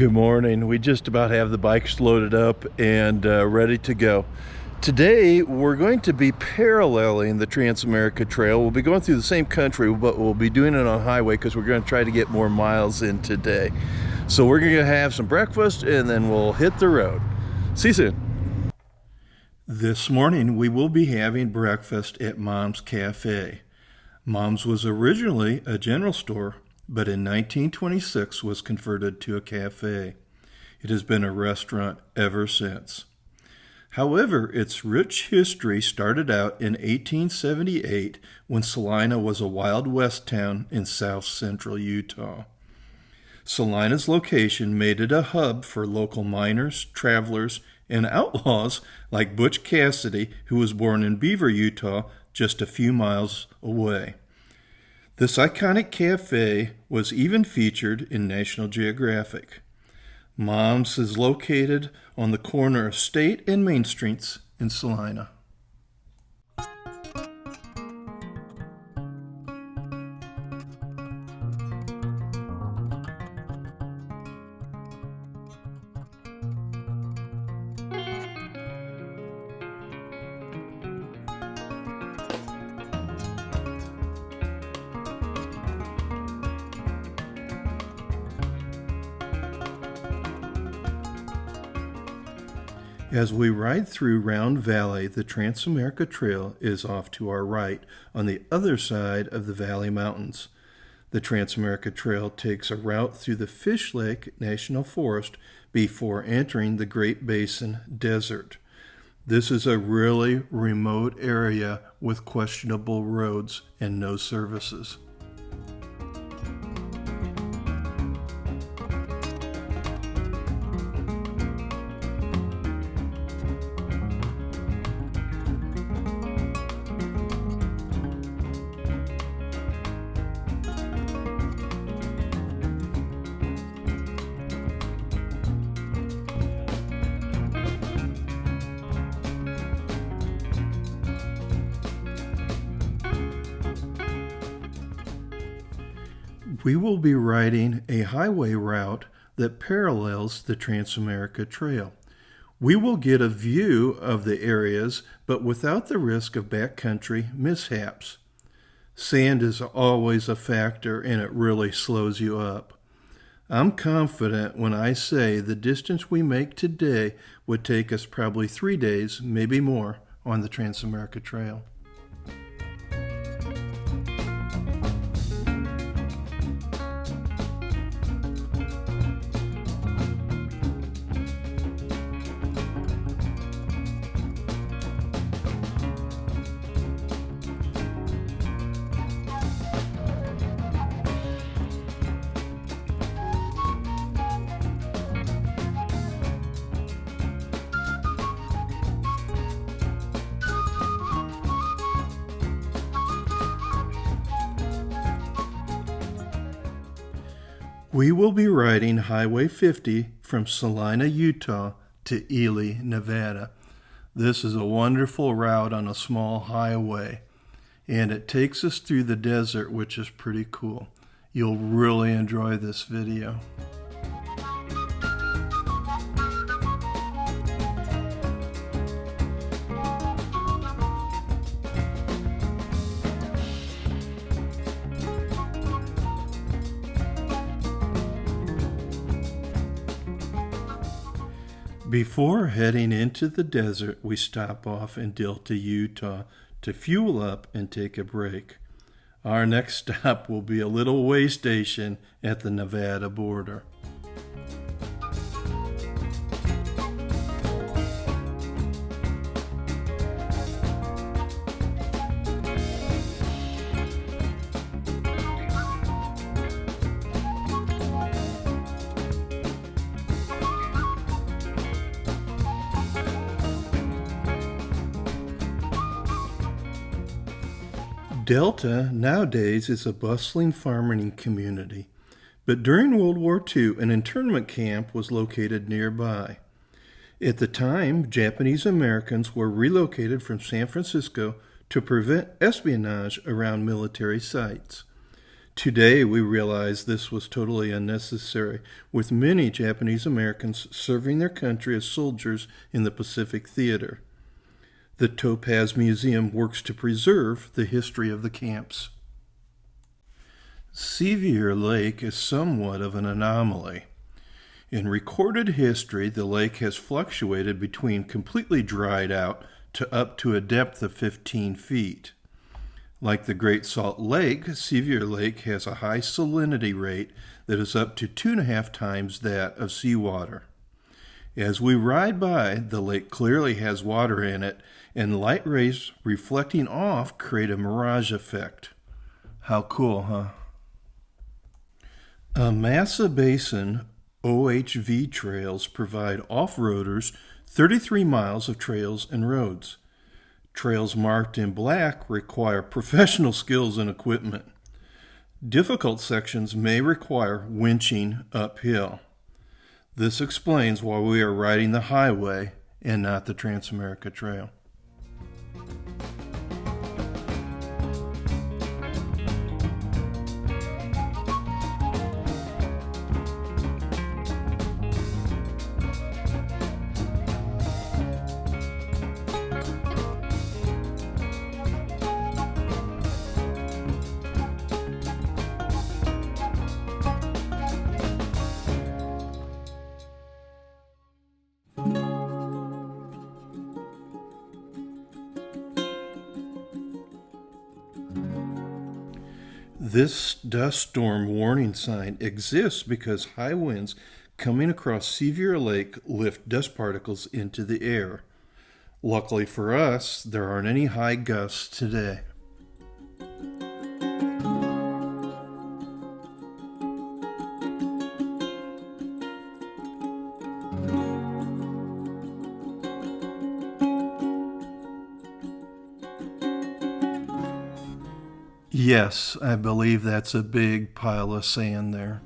Good morning. We just about have the bikes loaded up and ready to go. Today we're going to be paralleling the TransAmerica Trail. We'll be going through the same country, but we'll be doing it on highway because we're going to try to get more miles in today. So we're going to have some breakfast and then we'll hit the road. See you soon. This morning we will be having breakfast at Mom's Cafe. Mom's was originally a general store, but in 1926 was converted to a cafe. It has been a restaurant ever since. However, its rich history started out in 1878 when Salina was a Wild West town in south central Utah. Salina's location made it a hub for local miners, travelers, and outlaws like Butch Cassidy, who was born in Beaver, Utah, just a few miles away. This iconic cafe was even featured in National Geographic. Mom's is located on the corner of State and Main Streets in Salina. As we ride through Round Valley, the TransAmerica Trail is off to our right on the other side of the Valley Mountains. The TransAmerica Trail takes a route through the Fish Lake National Forest before entering the Great Basin Desert. This is a really remote area with questionable roads and no services. We will be riding a highway route that parallels the TransAmerica Trail. We will get a view of the areas, but without the risk of backcountry mishaps. Sand is always a factor, and it really slows you up. I'm confident when I say the distance we make today would take us probably 3 days, maybe more, on the TransAmerica Trail. We will be riding Highway 50 from Salina, Utah to Ely, Nevada. This is a wonderful route on a small highway, and it takes us through the desert, which is pretty cool. You'll really enjoy this video. Before heading into the desert, we stop off in Delta, Utah to fuel up and take a break. Our next stop will be a little way station at the Nevada border. Delta nowadays is a bustling farming community, but during World War II, an internment camp was located nearby. At the time, Japanese Americans were relocated from San Francisco to prevent espionage around military sites. Today, we realize this was totally unnecessary, with many Japanese Americans serving their country as soldiers in the Pacific Theater. The Topaz Museum works to preserve the history of the camps. Sevier Lake is somewhat of an anomaly. In recorded history, the lake has fluctuated between completely dried out to up to a depth of 15 feet. Like the Great Salt Lake, Sevier Lake has a high salinity rate that is up to 2.5 times that of seawater. As we ride by, the lake clearly has water in it, and light rays reflecting off create a mirage effect. How cool, huh? Massa Basin OHV trails provide off-roaders 33 miles of trails and roads. Trails marked in black require professional skills and equipment. Difficult sections may require winching uphill. This explains why we are riding the highway and not the TransAmerica Trail. This dust storm warning sign exists because high winds coming across Sevier Lake lift dust particles into the air. Luckily for us, there aren't any high gusts today. Yes, I believe that's a big pile of sand there.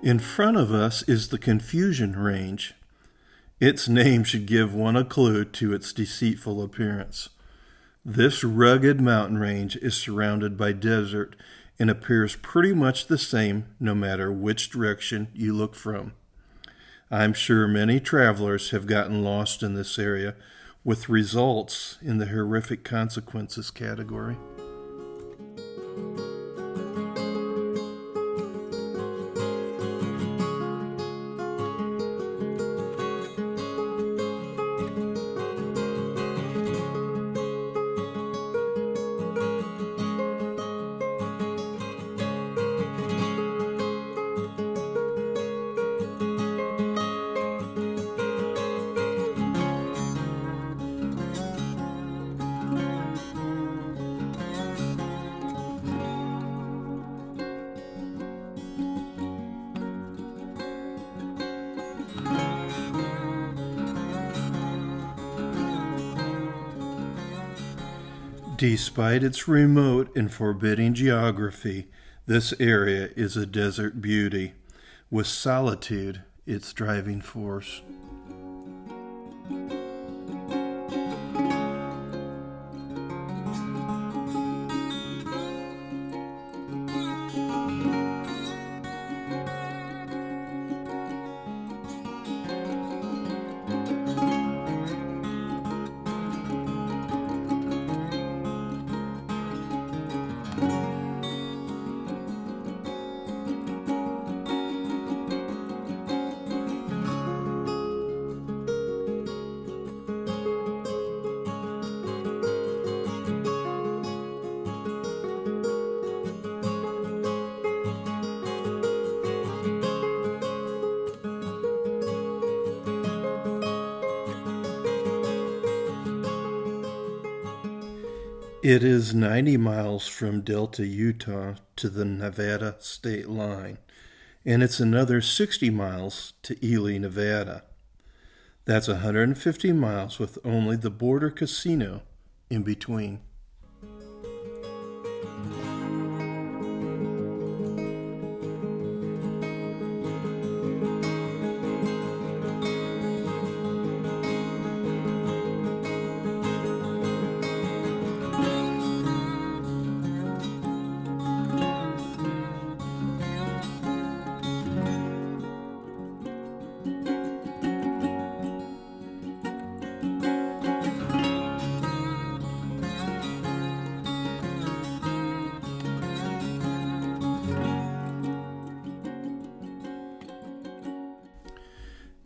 In front of us is the Confusion Range. Its name should give one a clue to its deceitful appearance. This rugged mountain range is surrounded by desert and appears pretty much the same no matter which direction you look from. I'm sure many travelers have gotten lost in this area, with results in the horrific consequences category. Despite its remote and forbidding geography, this area is a desert beauty, with solitude its driving force. It is 90 miles from Delta, Utah to the Nevada state line, and it's another 60 miles to Ely, Nevada. That's 150 miles with only the border casino in between.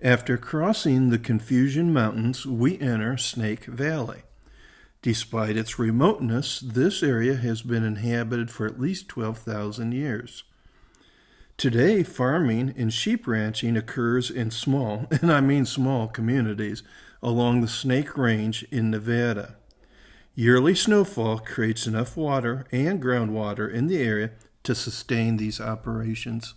After crossing the Confusion Mountains, we enter Snake Valley. Despite its remoteness, this area has been inhabited for at least 12,000 years. Today, farming and sheep ranching occurs in small, and I mean small, communities along the Snake Range in Nevada. Yearly snowfall creates enough water and groundwater in the area to sustain these operations.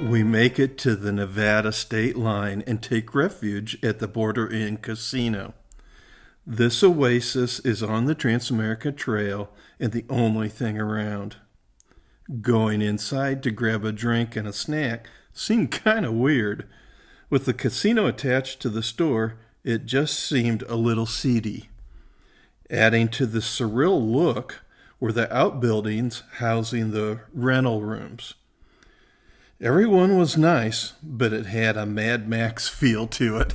We make it to the Nevada state line and take refuge at the Border Inn Casino. This oasis is on the TransAmerica Trail and the only thing around. Going inside to grab a drink and a snack seemed kind of weird. With the casino attached to the store, it just seemed a little seedy. Adding to the surreal look were the outbuildings housing the rental rooms. Everyone was nice, but it had a Mad Max feel to it.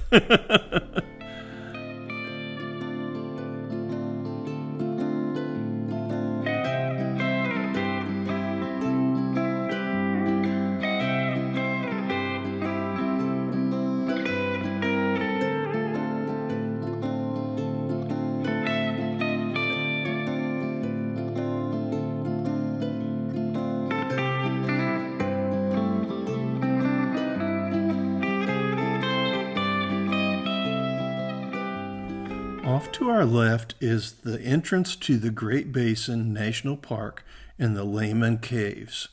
Off to our left is the entrance to the Great Basin National Park and the Lehman Caves.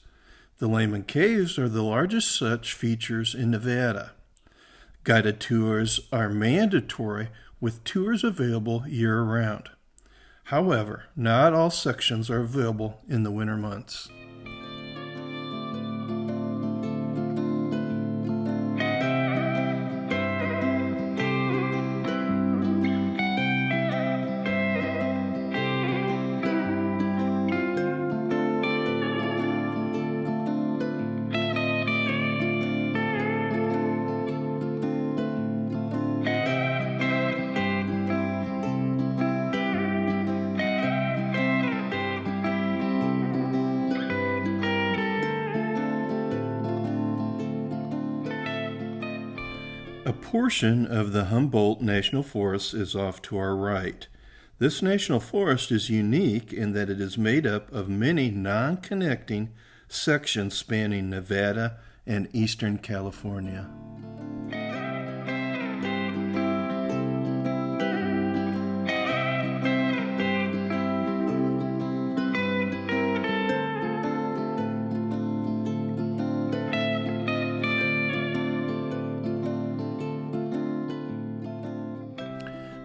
The Lehman Caves are the largest such features in Nevada. Guided tours are mandatory with tours available year-round. However, not all sections are available in the winter months. A portion of the Humboldt National Forest is off to our right. This national forest is unique in that it is made up of many non-connecting sections spanning Nevada and eastern California.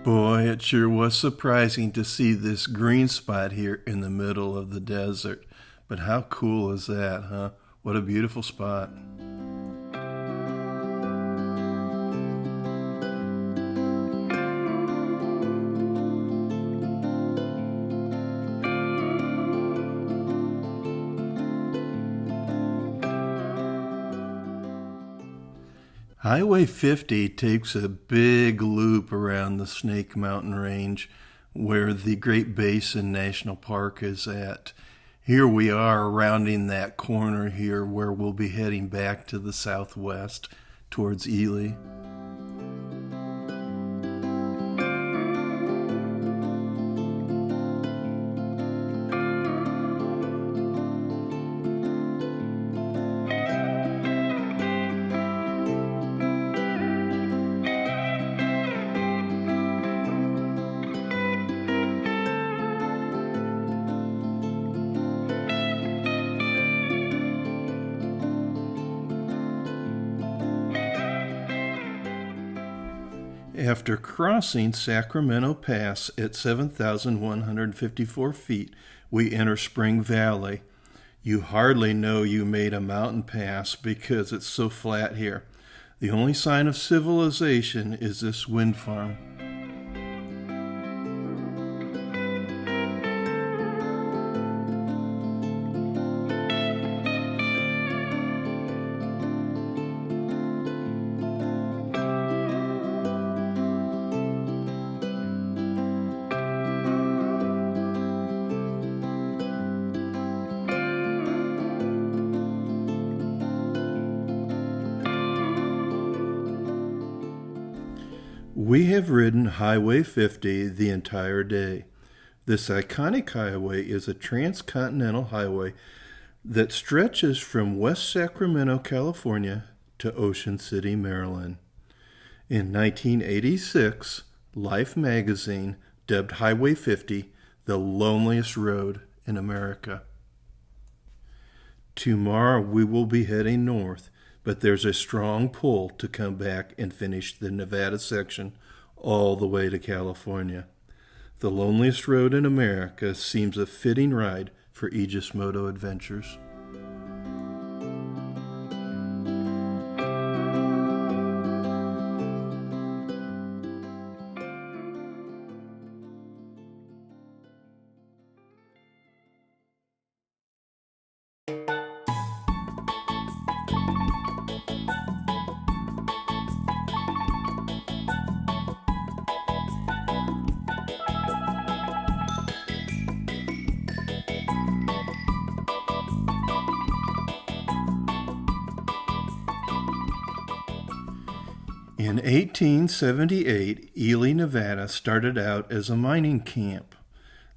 Boy, it sure was surprising to see this green spot here in the middle of the desert. But how cool is that, huh? What a beautiful spot. Highway 50 takes a big loop around the Snake Mountain Range where the Great Basin National Park is at. Here we are rounding that corner here where we'll be heading back to the southwest towards Ely. After crossing Sacramento Pass at 7,154 feet, we enter Spring Valley. You hardly know you made a mountain pass because it's so flat here. The only sign of civilization is this wind farm. We have ridden Highway 50 the entire day. This iconic highway is a transcontinental highway that stretches from West Sacramento, California to Ocean City, Maryland. In 1986, Life magazine dubbed Highway 50 the loneliest road in America. Tomorrow we will be heading north, but there's a strong pull to come back and finish the Nevada section all the way to California. The loneliest road in America seems a fitting ride for Aegis Moto Adventures. In 1878, Ely, Nevada started out as a mining camp.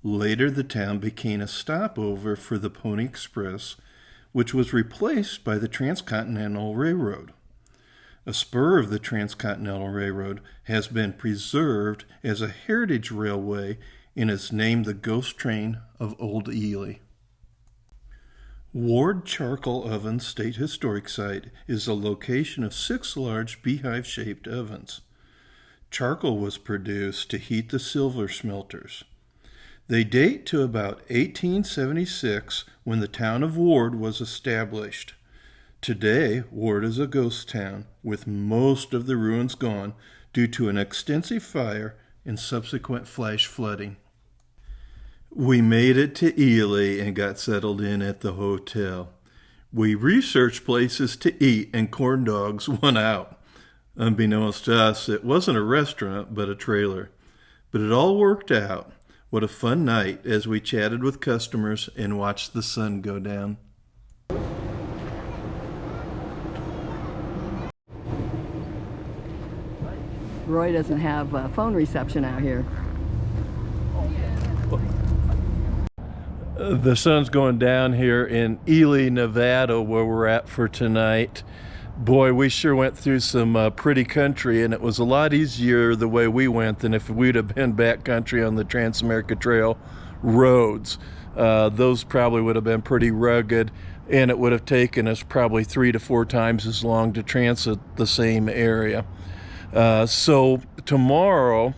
Later, the town became a stopover for the Pony Express, which was replaced by the Transcontinental Railroad. A spur of the Transcontinental Railroad has been preserved as a heritage railway and is named the Ghost Train of Old Ely. Ward Charcoal Oven State Historic Site is the location of 6 large beehive-shaped ovens. Charcoal was produced to heat the silver smelters. They date to about 1876 when the town of Ward was established. Today, Ward is a ghost town, with most of the ruins gone due to an extensive fire and subsequent flash flooding. We made it to Ely and got settled in at the hotel. We researched places to eat and corn dogs won out. Unbeknownst to us, it wasn't a restaurant but a trailer. But it all worked out. What a fun night as we chatted with customers and watched the sun go down. Roy doesn't have phone reception out here. The sun's going down here in Ely, Nevada, where we're at for tonight. Boy, we sure went through some pretty country, and it was a lot easier the way we went than if we'd have been backcountry on the TransAmerica Trail roads. Those probably would have been pretty rugged, and it would have taken us probably 3 to 4 times as long to transit the same area. So tomorrow,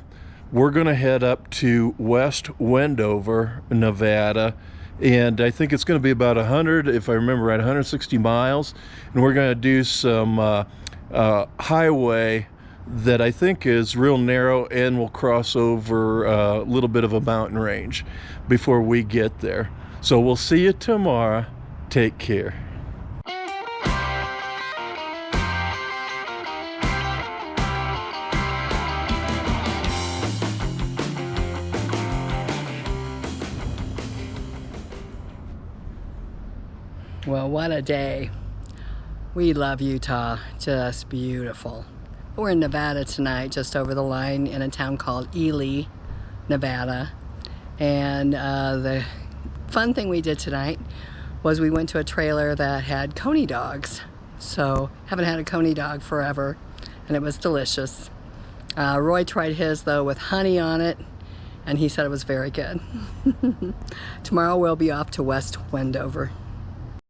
we're going to head up to West Wendover, Nevada, and I think it's going to be about 100, if I remember right, 160 miles, and we're going to do some highway that I think is real narrow, and we'll cross over a little bit of a mountain range before we get there. So we'll see you tomorrow. Take care. Well, what a day. We love Utah, just beautiful. We're in Nevada tonight, just over the line in a town called Ely, Nevada. And the fun thing we did tonight was we went to a trailer that had coney dogs. So, haven't had a coney dog forever, and it was delicious. Roy tried his though with honey on it, and he said it was very good. Tomorrow we'll be off to West Wendover.